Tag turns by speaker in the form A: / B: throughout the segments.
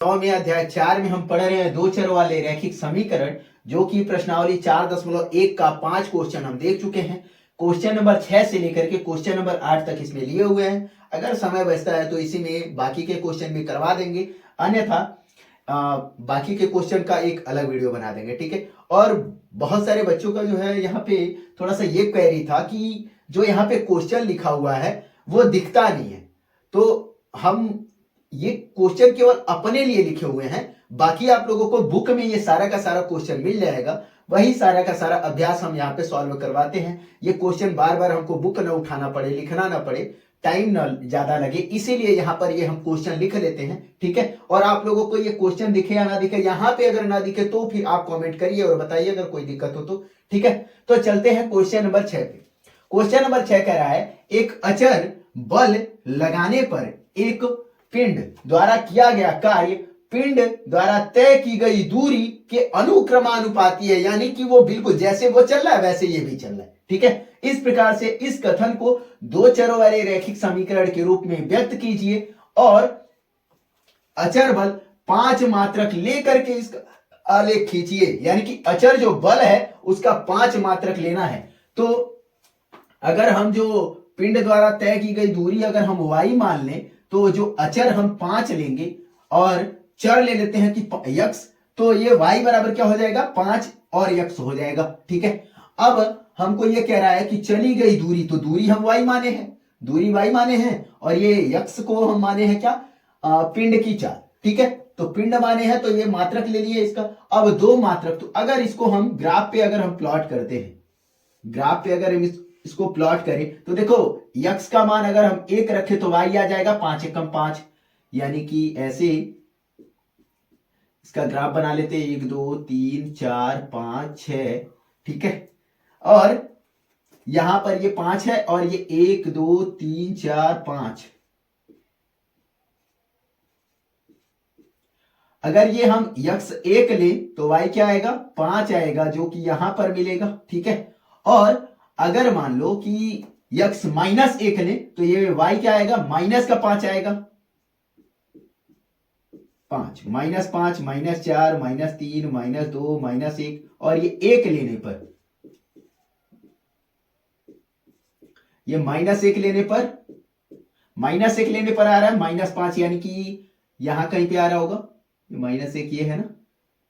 A: 9वें अध्याय 4 में हम पढ़ रहे हैं दो चर वाले रैखिक समीकरण, जो कि प्रश्नावली 4.1 का 5 क्वेश्चन हम देख चुके हैं। क्वेश्चन नंबर 6 से लेकर के क्वेश्चन नंबर 8 तक इसमें लिए हुए हैं। अगर समय बचता है तो इसी में बाकी के क्वेश्चन भी करवा देंगे, अन्यथा बाकी के क्वेश्चन का एक अलग वीडियो बना देंगे, ठीक है। और बहुत सारे बच्चों का जो है यहाँ पे थोड़ा सा ये क्वेरी था कि जो यहाँ पे क्वेश्चन लिखा हुआ है वो दिखता नहीं है, तो हम ये क्वेश्चन केवल अपने लिए लिखे हुए हैं, बाकी आप लोगों को बुक में ये सारा का सारा क्वेश्चन मिल जाएगा। वही सारा का सारा अभ्यास हम यहाँ पे सॉल्व करवाते हैं। ये क्वेश्चन बार बार हमको बुक न उठाना पड़े, लिखना ना पड़े, टाइम न ज्यादा लगे, इसीलिए यहाँ पर ये हम क्वेश्चन लिख लेते हैं, ठीक है। और आप लोगों को ये क्वेश्चन दिखे या ना दिखे, यहाँ पे अगर ना दिखे तो फिर आप कॉमेंट करिए और बताइए अगर कोई दिक्कत हो तो, ठीक है। तो चलते हैं क्वेश्चन नंबर 6 पे। क्वेश्चन नंबर 6 कह रहा है एक अचर बल लगाने पर एक पिंड द्वारा किया गया कार्य पिंड द्वारा तय की गई दूरी के अनुक्रमानुपाती है, यानी कि वो बिल्कुल जैसे वो चल रहा है वैसे ये भी चल रहा है, ठीक है। इस प्रकार से इस कथन को दो चरों वाले रैखिक समीकरण के रूप में व्यक्त कीजिए और अचर बल 5 मात्रक लेकर के इसका आलेख खींचिए, यानी कि अचर जो बल है उसका 5 मात्रक लेना है। तो अगर हम जो पिंड द्वारा तय की गई दूरी अगर हम y मान लें, तो जो अचर हम 5 लेंगे और चर ले लेते हैं कि x, तो ये y बराबर क्या हो जाएगा 5 और x हो जाएगा, ठीक है। अब हमको ये कह रहा है कि चली गई दूरी, तो दूरी हम y माने हैं, दूरी y माने हैं, और ये x को हम माने हैं क्या, पिंड की चाल, ठीक है। तो पिंड माने हैं तो ये मात्रक ले लिए इसका। अब 2 मात्रक, तो अगर इसको हम ग्राफ पे अगर हम प्लॉट करते हैं, ग्राफ पे अगर हम इसको प्लॉट करें तो देखो x का मान अगर हम 1 रखें तो y आ जाएगा 5 एकम 5, यानी कि ऐसे इसका ग्राफ बना लेते हैं 1 2 3 4 5 6, ठीक है। और यहां पर ये 5 है और ये 1 2 3 4 5, अगर ये हम x 1 लें तो y क्या आएगा 5 आएगा, जो कि यहां पर मिलेगा, ठीक है। और अगर मान लो कि x -1 लें तो ये y क्या आएगा माइनस का 5 आएगा, 5 -5 -4 -3 -2 -1, और ये 1 लेने पर, ये -1 लेने पर, -1 लेने पर आ रहा है -5, यानी कि यहां कहीं पे आ रहा होगा, -1 ये है ना,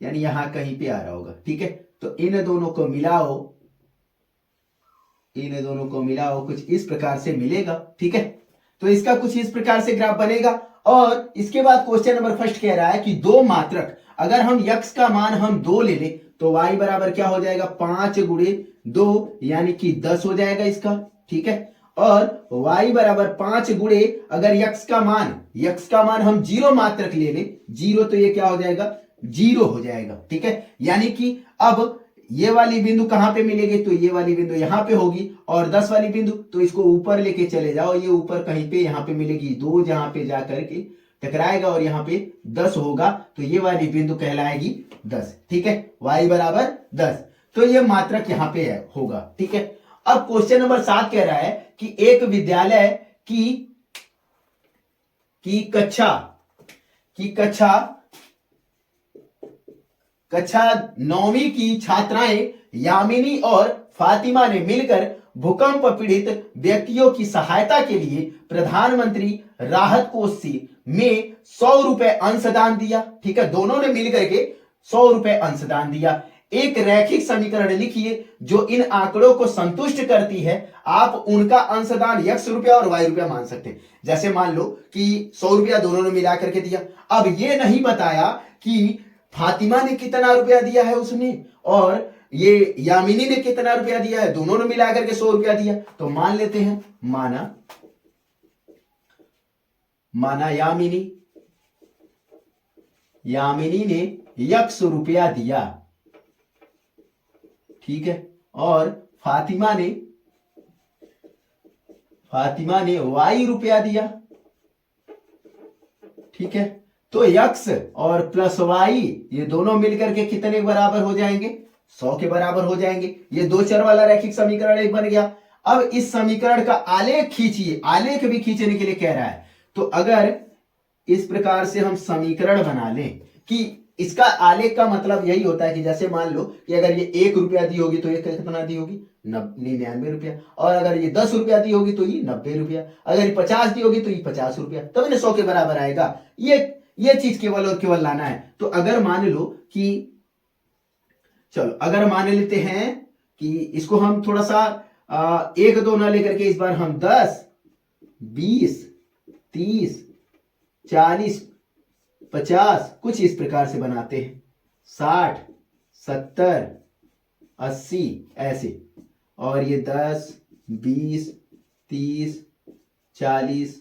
A: यानी यहां कहीं पे आ रहा होगा, ठीक है। तो इन दोनों को मिलाओ, इन दोनों को मिलाओ, कुछ इस प्रकार से मिलेगा, ठीक है। तो इसका कुछ इस प्रकार से ग्राफ बनेगा। और इसके बाद क्वेश्चन नंबर फर्स्ट कह रहा है कि 2 मात्रक, अगर हम x का मान हम 2 ले लें तो y बराबर क्या हो जाएगा 5 गुणे 2, यानी कि 10 हो जाएगा इसका, ठीक है। और y बराबर 5 गुणे अगर x का मान हम 0 मात्रक ले लें, 0, तो ये क्या हो जाएगा 0 हो जाएगा, ठीक है। यानी कि अब ये वाली बिंदु कहां पे मिलेगी, तो ये वाली बिंदु यहां पे होगी, और 10 वाली बिंदु तो इसको ऊपर लेके चले जाओ, ये ऊपर कहीं पे यहां पे मिलेगी 2, जहां पे जाकर के टकराएगा और यहां पे 10 होगा, तो ये वाली बिंदु कहलाएगी 10, ठीक है। y बराबर 10, तो ये मात्रक यहां पे है होगा, ठीक है। अब क्वेश्चन नंबर 7 कह रहा है कि एक विद्यालय की कक्षा 9वीं की छात्राएं यामिनी और फातिमा ने मिलकर भूकंप पीड़ित व्यक्तियों की सहायता के लिए प्रधानमंत्री राहत कोष में 100 रुपए अंशदान दिया, ठीक है। दोनों ने मिलकर के 100 रुपए अंशदान दिया। एक रैखिक समीकरण लिखिए जो इन आंकड़ों को संतुष्ट करती है। आप उनका अंशदान x रुपया और y रुपया मान सकते हैं। जैसे मान लो कि 100 रुपया दोनों ने मिला करके दिया। अब ये नहीं बताया कि फातिमा ने कितना रुपया दिया है उसने, और ये यामिनी ने कितना रुपया दिया है, दोनों ने मिलाकर के 100 रुपया दिया। तो मान लेते हैं, माना यामिनी ने x रुपया दिया, ठीक है, और फातिमा ने y रुपया दिया, ठीक है। तो x और प्लस y ये दोनों मिलकर के कितने के बराबर हो जाएंगे 100 के बराबर हो जाएंगे। ये 2 चर वाला रैखिक समीकरण एक बन गया। अब इस समीकरण का आलेख खींचिए, आलेख भी खींचने के लिए कह रहा है। तो अगर इस प्रकार से हम समीकरण बना लें कि इसका आलेख का मतलब यही होता है कि जैसे मान लो कि अगर ये 1 रुपया दी होगी तो ये कितना दी होगी 99 रुपया, और अगर ये 10 रुपया दी होगी तो ये 90 रुपया, अगर ये 50 दी होगी तो ये 50 रुपया, तभी ना 100 के बराबर आएगा। ये चीज केवल और केवल लाना है। तो अगर मान लो कि चलो अगर मान लेते हैं कि इसको हम थोड़ा सा 1 2 ना लेकर के इस बार हम 10 20 30 40 50 कुछ इस प्रकार से बनाते हैं, 60 70 80 ऐसे, और ये 10 20 30 40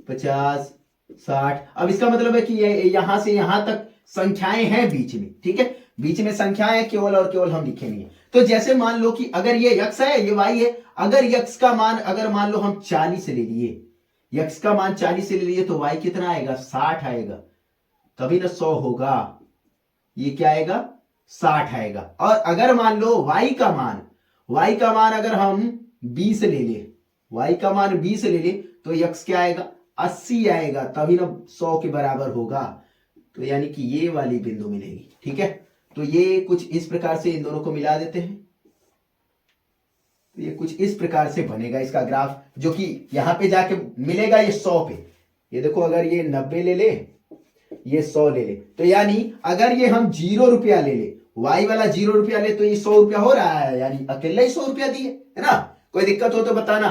A: 50 60। अब इसका मतलब है कि ये यहां से यहां तक संख्याएं हैं बीच में, ठीक है, बीच में संख्याएं केवल और केवल हम लिखेंगे। तो जैसे मान लो कि अगर ये x है ये y है, अगर x का मान अगर मान लो हम 40 ले लिए, x का मान 40 ले लिए तो y कितना आएगा 60 आएगा, तभी ना 100 होगा, ये क्या आएगा 60 आएगा। और अगर मान लो y का मान अगर हम 20 ले ले, y का मान 20 ले ले तो x क्या आएगा 80 आएगा, तभी ना 100 के बराबर होगा। तो यानी कि ये वाली बिंदु मिलेगी, ठीक है। तो ये कुछ इस प्रकार से इन दोनों को मिला देते हैं, तो ये कुछ इस प्रकार से बनेगा इसका ग्राफ, जो कि यहां पे जाके मिलेगा ये 100 पे। ये देखो अगर ये 90 ले ले, ये 100 ले ले, तो यानी अगर ये हम 0 रुपया ले ले, y वाला 0 रुपया ले तो ये 100 रुपया हो रहा है, यानी अकेला ही 100 रुपया दिए, है ना। कोई दिक्कत हो तो बताना,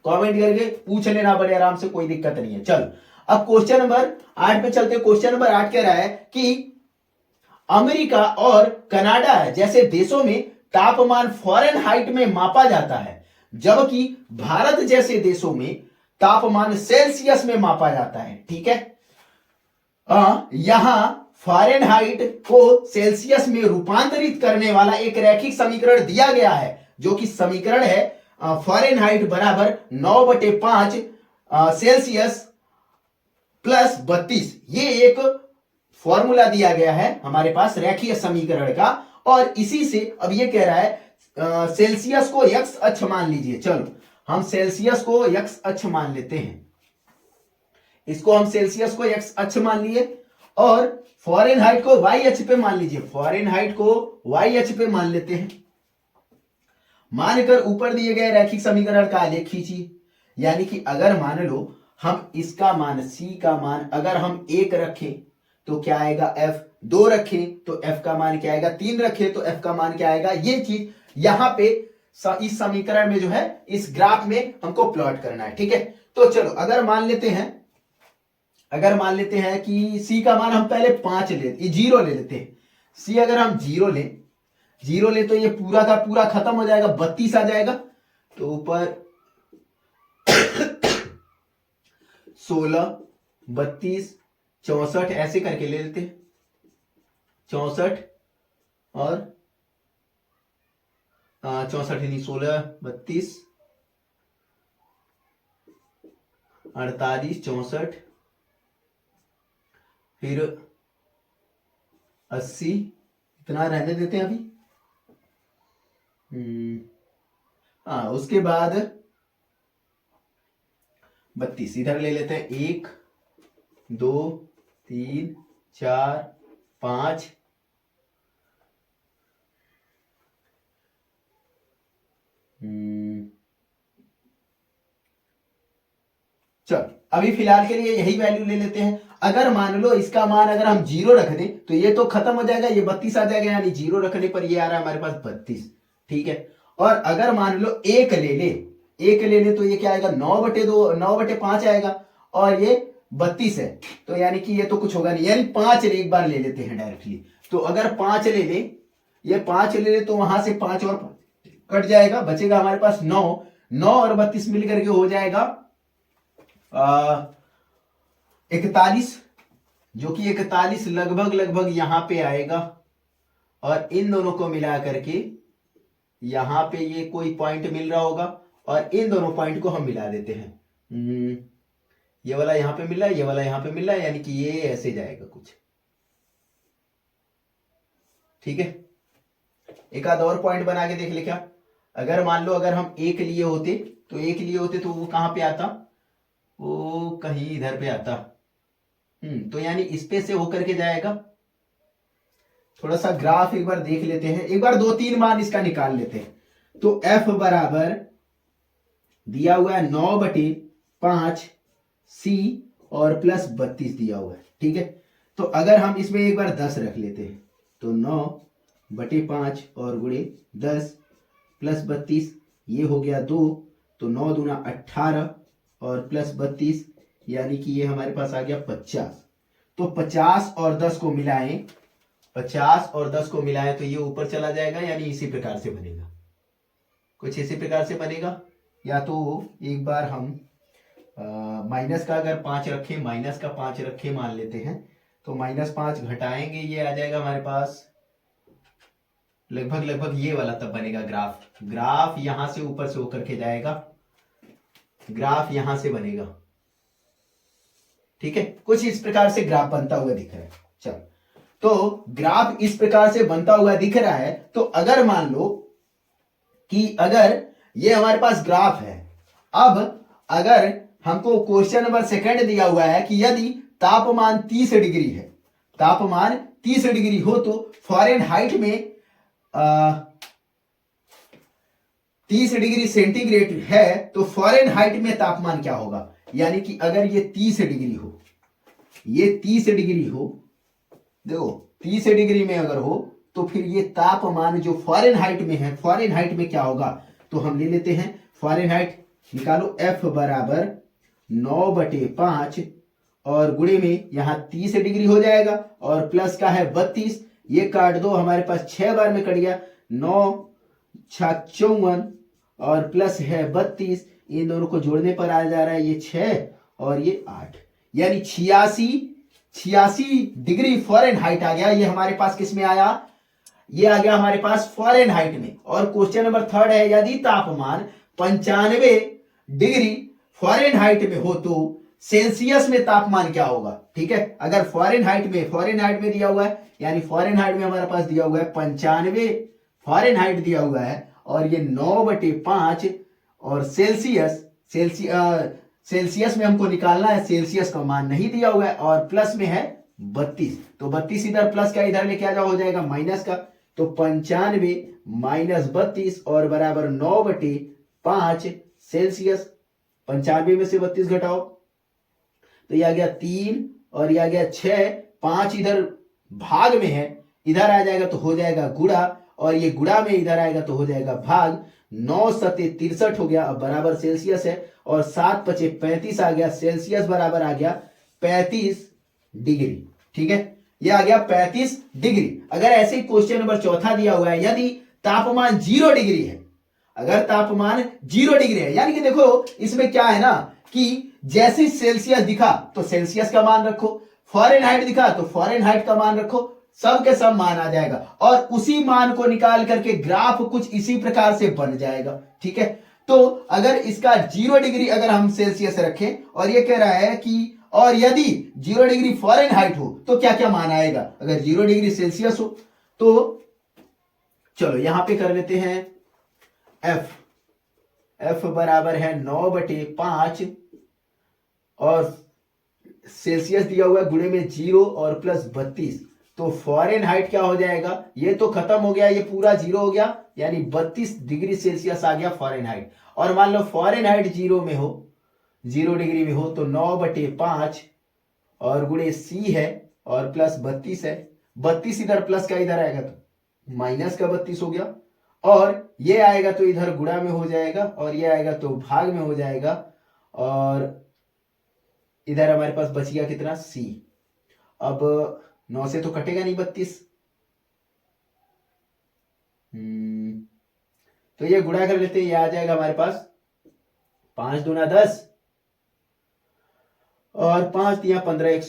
A: कमेंट करके पूछ लेना बड़े आराम से, कोई दिक्कत नहीं है। चल अब क्वेश्चन नंबर 8 पे चलते। क्वेश्चन नंबर 8 कह रहा है कि अमेरिका और कनाडा जैसे देशों में तापमान फ़ारेनहाइट में मापा जाता है, जबकि भारत जैसे देशों में तापमान सेल्सियस में मापा जाता है, ठीक है। यहां फ़ारेनहाइट को सेल्सियस में रूपांतरित करने वाला एक रैखिक समीकरण दिया गया है, जो कि समीकरण है फ़ारेनहाइट बराबर 9/5 सेल्सियस प्लस 32। ये एक फॉर्मूला दिया गया है हमारे पास रैखिक समीकरण का, और इसी से अब ये कह रहा है सेल्सियस को x अक्ष मान लीजिए। चलो हम सेल्सियस को x अक्ष मान लेते हैं, इसको हम सेल्सियस को x अक्ष मान लिए, और फ़ारेनहाइट को y अक्ष पे मान लीजिए, फ़ारेनहाइट को y अक्ष पे मान लेते हैं। मानकर ऊपर दिए गए रैखिक समीकरण का आलेख खींचिए। यानी कि अगर मान लो हम इसका मान c का मान अगर हम 1 रखें तो क्या आएगा f, 2 रखें तो f का मान क्या आएगा, 3 रखें तो f का मान क्या आएगा। ये चीज यहां पे इस समीकरण में जो है इस ग्राफ में हमको प्लॉट करना है, ठीक है। तो चलो अगर मान लेते हैं कि c का मान हम पहले 5 0 ले लेते हैं। c अगर हम 0 ले तो ये पूरा का पूरा खत्म हो जाएगा, 32 आ जाएगा। तो ऊपर 16 32 64 ऐसे करके ले लेते हैं, 64 और 64 नहीं 16 32 48 64 फिर 80, इतना रहने देते हैं अभी। उसके बाद 32 इधर ले लेते हैं, 1 2 3 4 5 चलो अभी फिलहाल के लिए यही वैल्यू ले लेते हैं। अगर मान लो इसका मान अगर हम 0 रख दें तो ये तो खत्म हो जाएगा, ये 32 आ जाएगा, यानी 0 रखने पर ये आ रहा है हमारे पास 32, ठीक है। और अगर मान लो 1 ले ले तो ये क्या आएगा 9/2 9/5 आएगा, और ये 32 है, तो यानी कि ये तो कुछ होगा नहीं, यानी 5 एक बार ले लेते हैं डायरेक्टली। तो अगर 5 ले ले, ये 5 ले ले तो वहां से 5 और कट जाएगा, बचेगा हमारे पास 9 और 32 मिलकर के हो जाएगा 41, जो कि 41 लगभग यहां पे आएगा। और इन दोनों को मिला करके यहां पे ये कोई पॉइंट मिल रहा होगा, और इन दोनों पॉइंट को हम मिला देते हैं। ये वाला यहां पे मिला है, ये वाला यहां पे मिला है, यानी कि ये ऐसे जाएगा कुछ, ठीक है। एक आध और पॉइंट बना के देख ले क्या। अगर मान लो अगर हम 1 लिए होते तो वो कहां पे आता, वो कहीं इधर पे आता, तो यानी इस पे से होकर के जाएगा। थोड़ा सा ग्राफ एक बार देख लेते हैं, एक बार 2-3 मान इसका निकाल लेते हैं। तो f बराबर दिया हुआ है 9/5 c और प्लस 32 दिया हुआ है, ठीक है। तो अगर हम इसमें एक बार 10 रख लेते हैं तो 9/5 और गुणे 10 प्लस 32 ये हो गया 2, तो 9 दूना 18 और प्लस 32 यानी कि ये हमारे पास आ गया 50। तो 50 और 10 को मिलाएं, 50 और 10 को मिलाएं तो ये ऊपर चला जाएगा, यानी इसी प्रकार से बनेगा, कुछ इसी प्रकार से बनेगा। या तो एक बार हम माइनस का अगर 5 रखें, माइनस का 5 रखें मान लेते हैं, तो -5 घटाएंगे ये आ जाएगा हमारे पास लगभग ये वाला तब बनेगा ग्राफ। ग्राफ यहां से ऊपर से होकर के जाएगा, ग्राफ यहां से बनेगा, ठीक है। कुछ इस प्रकार से ग्राफ बनता हुआ दिख रहा है। चलो, तो ग्राफ इस प्रकार से बनता हुआ दिख रहा है। तो अगर मान लो कि अगर ये हमारे पास ग्राफ है, अब अगर हमको क्वेश्चन नंबर 2 दिया हुआ है कि यदि तापमान 30 डिग्री है, तापमान 30 डिग्री हो तो फ़ारेनहाइट में 30 डिग्री सेंटीग्रेड है तो फ़ारेनहाइट में तापमान क्या होगा। यानी कि अगर ये 30 डिग्री हो, ये 30 डिग्री हो, देखो 30 डिग्री में अगर हो तो फिर ये तापमान जो फ़ारेनहाइट में है, फ़ारेनहाइट में क्या होगा। तो हम ले लेते हैं फ़ारेनहाइट, निकालो f बराबर 9/5 और गुणे में यहां 30 डिग्री हो जाएगा और प्लस का है 32, ये काट दो, हमारे पास 6 बार में कट गया, 9×6 = 54 और प्लस है 32, इन दोनों को जोड़ने पर आ जा रहा है ये 6 और ये 8, यानी 86 डिग्री फ़ारेनहाइट आ गया। ये हमारे पास किस में आया, ये आ गया हमारे पास फ़ारेनहाइट में। और क्वेश्चन नंबर 3 है, यदि तापमान 95 डिग्री फ़ारेनहाइट में हो तो सेल्सियस में तापमान क्या होगा, ठीक है। अगर फ़ारेनहाइट में दिया हुआ है, यानी फ़ारेनहाइट में हमारे पास दिया हुआ है 95 फ़ारेनहाइट दिया हुआ है और ये 9/5 और सेल्सियस में हमको निकालना है, सेल्सियस का मान नहीं दिया हुआ है और प्लस में है 32, तो 32 इधर प्लस का इधर लेके आ जाओ, हो जाएगा माइनस का, तो 95 - 32 और बराबर 9/5 सेल्सियस। 95 में से 32 घटाओ तो ये आ गया 3 और ये आ गया 6, 5 इधर भाग में है, इधर आ जाएगा तो हो जाएगा गुणा और ये गुणा में इधर आएगा तो हो जाएगा भाग। 9×7 = 63 हो गया, अब बराबर सेल्सियस है और 7×5 = 35 आ गया, सेल्सियस बराबर आ गया 35 डिग्री, ठीक है। ये आ गया 35 डिग्री। अगर ऐसे ही क्वेश्चन नंबर 4 दिया हुआ है, यदि तापमान 0 डिग्री है, अगर तापमान 0 डिग्री है, यानी कि देखो इसमें क्या है ना कि जैसे सेल्सियस दिखा तो सेल्सियस का मान रखो, फ़ारेनहाइट दिखा तो फ़ारेनहाइट का मान रखो, सब के सब मान आ जाएगा और उसी मान को निकाल करके ग्राफ कुछ इसी प्रकार से बन जाएगा, ठीक है। तो अगर इसका 0 डिग्री अगर हम सेल्सियस रखें और ये कह रहा है कि और यदि 0 डिग्री फ़ारेनहाइट हो तो क्या क्या मान आएगा। अगर 0 डिग्री सेल्सियस हो तो चलो यहां पे कर लेते हैं f बराबर है 9/5 और सेल्सियस दिया हुआ है, गुणे में 0 और प्लस 32, तो फ़ारेनहाइट क्या हो जाएगा, ये तो खत्म हो गया, ये पूरा 0 हो गया, यानी 32 डिग्री सेल्सियस आ गया फ़ारेनहाइट। और मान लो फ़ारेनहाइट 0 में हो, 0 डिग्री में हो तो 9/5 और गुणे c है और प्लस 32 है, 32 इधर प्लस का इधर आएगा तो माइनस का 32 हो गया और ये आएगा तो इधर गुणा में हो जाएगा और ये आएगा तो भाग में हो जाएगा और इधर हमारे पास बच गया कितना c। अब 9 से तो कटेगा नहीं 32, तो ये गुणा कर लेते हैं, ये आ जाएगा हमारे पास 5 दूना 10 और 5 × 15 =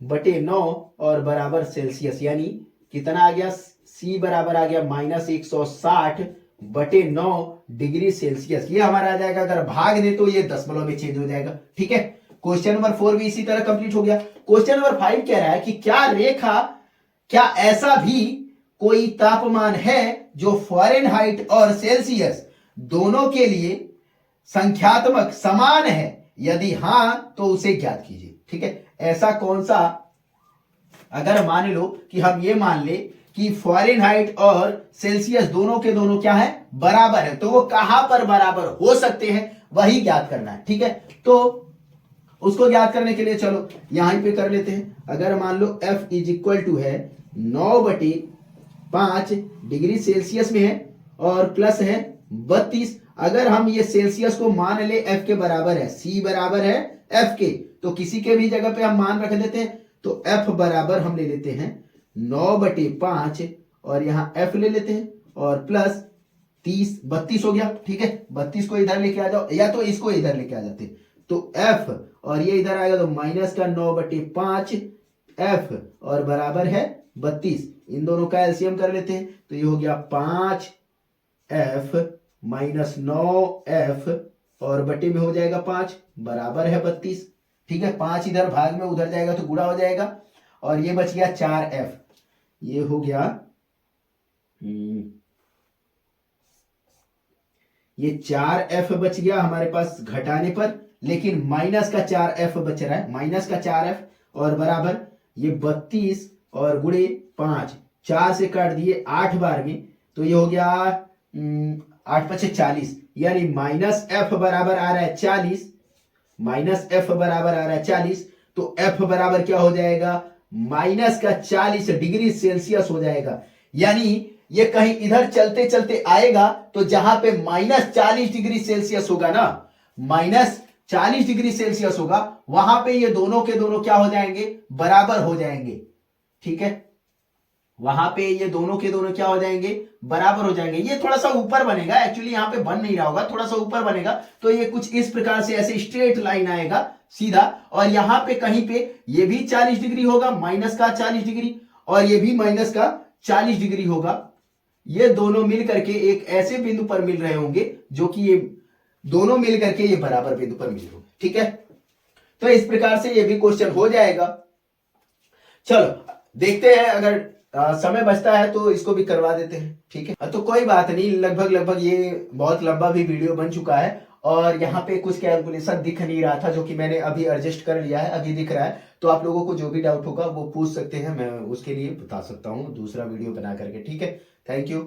A: 16/9 और बराबर सेल्सियस, यानी कितना आ गया, c बराबर आ गया -160/9 डिग्री सेल्सियस। ये हमारा आ जाएगा, अगर भाग दे तो ये दशमलव में चेंज हो जाएगा, ठीक है। क्वेश्चन नंबर 4 भी इसी तरह कंप्लीट हो गया। क्वेश्चन नंबर 5 कह रहा है कि क्या ऐसा भी कोई तापमान है जो फ़ारेनहाइट और सेल्सियस दोनों के लिए संख्यात्मक समान है, यदि हां तो उसे ज्ञात कीजिए, ठीक है। ऐसा कौन सा, अगर मान लो कि हम ये मान ले कि फ़ारेनहाइट और सेल्सियस दोनों के दोनों क्या है, बराबर है, तो वो कहां पर बराबर हो सकते हैं वही ज्ञात करना है। ठीक है, तो उसको ज्ञात करने के लिए चलो यहां पे कर लेते हैं। अगर मान लो F इज इक्वल टू है 9/5 डिग्री सेल्सियस में है और प्लस है 32। अगर हम ये सेल्सियस को मान ले F के बराबर है, C बराबर है F के, तो किसी के भी जगह पे हम मान रख देते हैं। तो F बराबर हम ले लेते हैं 9/5 और यहां F ले लेते हैं और प्लस 32 हो गया। ठीक है, 32 को इधर लेके आ जाओ या तो इसको इधर लेके आ जाते, तो F और ये इधर आएगा तो माइनस का 9/5 F और बराबर है 32। इन दोनों का एलसीएम कर लेते हैं, तो ये हो गया 5F माइनस 9F और बटे में हो जाएगा 5 बराबर है 32। ठीक है, 5 इधर भाग में उधर जाएगा तो गुणा हो जाएगा और ये बच गया 4F। ये हो गया ये 4F बच गया हमारे पास घटाने पर, लेकिन माइनस का 4F बच रहा है, माइनस का 4F और बराबर ये 32 और गुणे 5, 4 से काट दिए 8 बार में, तो ये हो गया 8×5 = 40, यानी माइनस F बराबर आ रहा है 40, माइनस F बराबर आ रहा है 40, तो F बराबर क्या हो जाएगा, माइनस का 40 डिग्री सेल्सियस हो जाएगा। यानी ये कहीं इधर चलते चलते आएगा तो जहां पे माइनस 40 डिग्री सेल्सियस होगा ना, माइनस 40 डिग्री सेल्सियस होगा, वहां पे ये दोनों के दोनों क्या हो जाएंगे, बराबर हो जाएंगे। ठीक है, वहां पे ये दोनों के दोनों क्या हो जाएंगे, बराबर हो जाएंगे। ये थोड़ा सा ऊपर बनेगा, एक्चुअली यहां पे बन नहीं रहा होगा, थोड़ा सा ऊपर बनेगा, तो ये कुछ इस प्रकार से ऐसे स्ट्रेट लाइन आएगा सीधा, और यहां पे कहीं पे ये भी 40 डिग्री होगा, माइनस का 40 डिग्री, और ये भी माइनस का 40 डिग्री होगा। ये दोनों मिल करके एक ऐसे बिंदु पर मिल रहे होंगे जो कि ये दोनों मिल करके ये बराबर बिंदु पर मिल होंगे। ठीक है, तो इस प्रकार से ये भी क्वेश्चन हो जाएगा। चलो देखते हैं, अगर समय बचता है तो इसको भी करवा देते हैं। ठीक है, तो कोई बात नहीं, लगभग ये बहुत लंबा भी वीडियो बन चुका है और यहाँ पे कुछ कैलकुलेशन दिख नहीं रहा था जो कि मैंने अभी एडजस्ट कर लिया है, अभी दिख रहा है। तो आप लोगों को जो भी डाउट होगा वो पूछ सकते हैं, मैं उसके लिए बता सकता हूँ दूसरा वीडियो बना करके। ठीक है, थैंक यू।